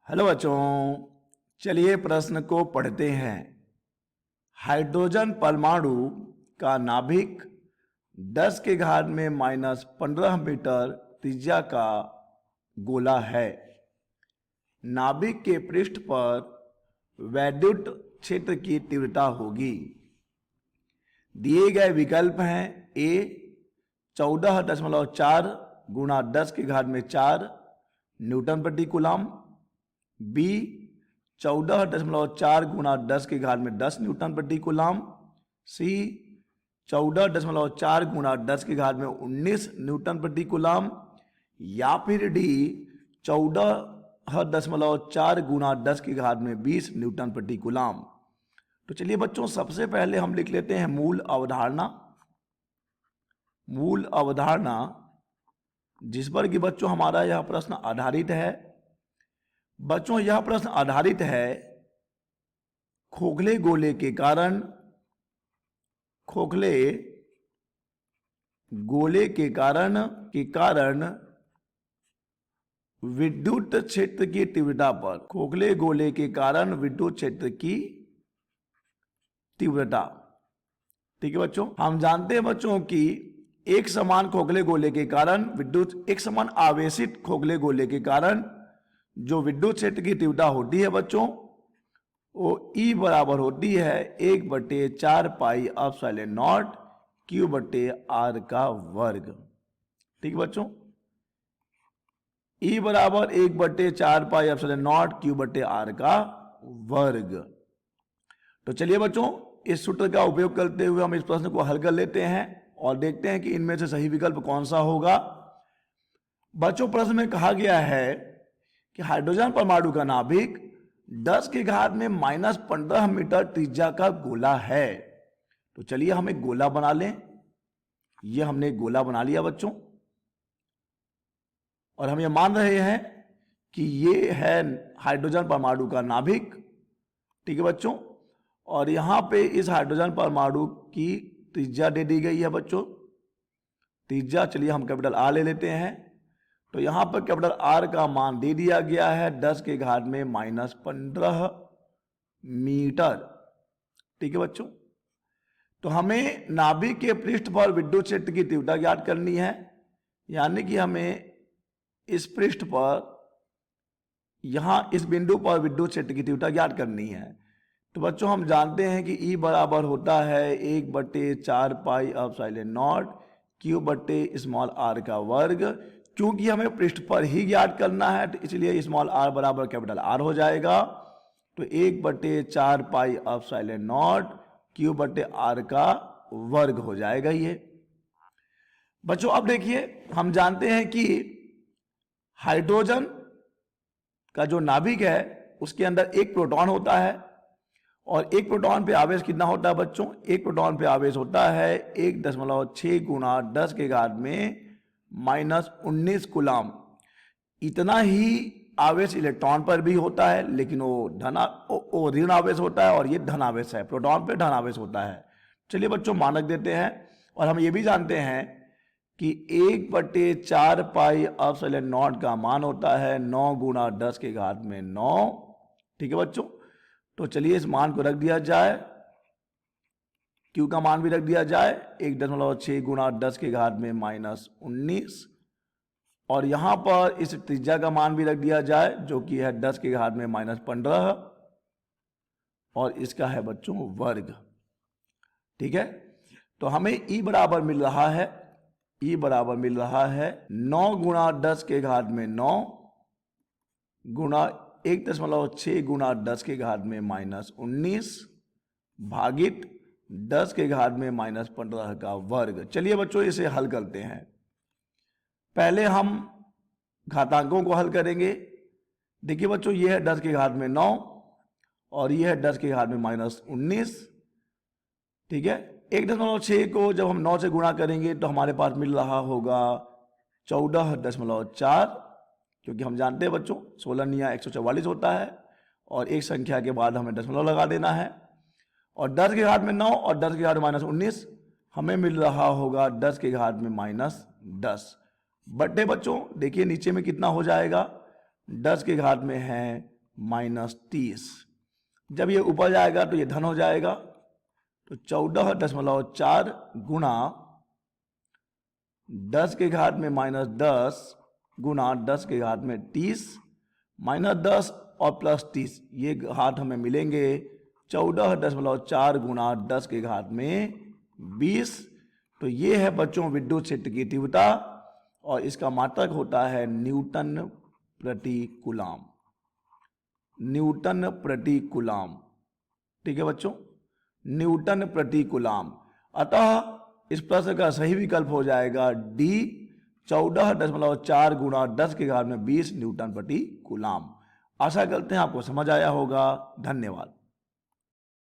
Hello बच्चों, चलिए प्रश्न को पढ़ते हैं। हाइड्रोजन परमाणु का नाभिक 10 के घात में -15 मीटर त्रिज्या का गोला है। नाभिक के पृष्ठ पर वैद्युत क्षेत्र की तीव्रता होगी। दिए गए विकल्प हैं: ए 14.4 गुणा 10 के घात में 4 न्यूटन प्रति कूलम, बी 14.4 गुणा 10 के घात में 10 न्यूटन प्रति कूलम, सी 14.4 गुणा 10 के घात में 19 न्यूटन प्रति कूलम, या फिर डी 14.4 गुणा 10 के घात में 20 न्यूटन प्रति कूलम। तो चलिए बच्चों, सबसे पहले हम लिख लेते हैं मूल अवधारणा। मूल अवधारणा जिस पर कि बच्चों हमारा यह प्रश्न आधारित है। बच्चों यह प्रश्न आधारित है खोखले गोले के कारण विद्युत क्षेत्र की तीव्रता पर। खोखले गोले के कारण विद्युत क्षेत्र की तीव्रता। ठीक है बच्चों, हम जानते हैं बच्चों कि एक समान खोखले गोले के कारण एक समान आवेशित खोखले गोले के कारण जो विद्युत क्षेत्र की तीव्रता होती है बच्चों, वो E बराबर होती है 1/4 पाई एप्सिलॉन नॉट Q/r का वर्ग। ठीक है बच्चों, E बराबर 1/4 पाई एप्सिलॉन नॉट Q/r का वर्ग। तो चलिए बच्चों, इस सूत्र का उपयोग करते हुए हम इस प्रश्न को हल कर लेते हैं और देखते हैं कि इनमें से सही विकल्प कौन सा होगा। बच्चों, प्रश्न में कहा गया है कि हाइड्रोजन परमाणु का नाभिक 10 के घात में -15 मीटर त्रिज्या का गोला है। तो चलिए हम एक गोला बना लें। ये हमने एक गोला बना लिया बच्चों, और हम ये मान रहे हैं कि ये है हाइड्रोजन परमाणु का नाभिक। ठीक है बच्चों, और यहां पे इस हाइड्रोजन परमाणु की त्रिज्या दे दी गई है बच्चों। त्रिज्या चलिए हम कैपिटल आर ले लेते हैं। तो यहां पर कैपिटल आर का मान दे दिया गया है 10 के घात में -15 मीटर। ठीक है बच्चों, तो हमें नाभिक के पृष्ठ पर विद्युत क्षेत्र की तीव्रता ज्ञात करनी है। यानी कि हमें इस पृष्ठ पर, यहां इस बिंदु पर विद्युत क्षेत्र की तीव्रता ज्ञात करनी है। तो बच्चों हम जानते हैं कि E बराबर होता है 1/4 पाई एप्सिलॉन नॉट Q/r का वर्ग। क्योंकि हमें पृष्ठ पर ही ज्ञात करना है, तो इसलिए स्मॉल r बराबर कैपिटल R हो जाएगा। तो 1/4 पाई एप्सिलॉन नॉट Q/r का वर्ग हो जाएगा ये। बच्चों अब देखिए, हम जानते हैं कि हाइड्रोजन का जो नाभिक है उसके अंदर एक प्रोटॉन होता है, और एक प्रोटॉन पे आवेश कितना होता है बच्चों? एक प्रोटॉन पे आवेश होता है 1.6 गुणा 10 के घात में -19 कूलम। इतना ही आवेश इलेक्ट्रॉन पर भी होता है, लेकिन वो ऋण आवेश होता है और ये धन आवेश है। प्रोटॉन पे धन आवेश होता है। चलिए बच्चों मानक देते हैं, और हम ये भी जानते हैं कि 1/4 पाई एप्सिलॉन नॉट का मान होता है 9 गुणा 10 के घात में 9। ठीक है बच्चों, तो चलिए इस मान को रख दिया जाए, Q का मान भी रख दिया जाए 1.6 गुणा 10 के घात में -19, और यहां पर इस त्रिज्या का मान भी रख दिया जाए जो कि है 10 के घात में -15, और इसका है बच्चों वर्ग। ठीक है, तो हमें E बराबर मिल रहा है 9 गुणा 10 के घात में 9 गुणा 1.6 गुणा 10 के घात में -19 भागित 10 के घात में -15 का वर्ग। चलिए बच्चों इसे हल करते हैं। पहले हम घातांकों को हल करेंगे। देखिए बच्चों, ये है 10 के घात में 9 और ये है 10 के घात में -19। ठीक है, 1.6 को जब हम 9 से गुणा करेंगे तो हमारे पास मिल रहा होगा 14.4, क्योंकि हम जानते हैं बच्चों 16 निया 144 होता है, और एक संख्या के बाद हमें दशमलव लगा देना है। और 10 के घात में 9 और 10 के घात में -19 हमें मिल रहा होगा 10 के घात में -10 बटे बच्चों देखिए नीचे में कितना हो जाएगा, 10 के घात में है -30। जब ये ऊपर जाएगा तो ये धन हो जाएगा, तो 14.4 गुणा 10 के घात में -10 गुणा 10 के घात में 30, -10 और +30 ये घात हमें मिलेंगे 14.4 गुणा 10 के घात में 20। तो ये है बच्चों विद्युत क्षेत्र की तीव्रता और इसका मात्रक होता है न्यूटन प्रति कूलाम। न्यूटन प्रति कूलाम, ठीक है बच्चों, न्यूटन प्रति कूलाम। अतः इस प्रश्न का सही विकल्प हो जाएगा डी, 14.4 गुणा 10 के घात में 20 न्यूटन प्रति कूलाम। आशा करते हैं आपको समझ आया होगा। धन्यवाद।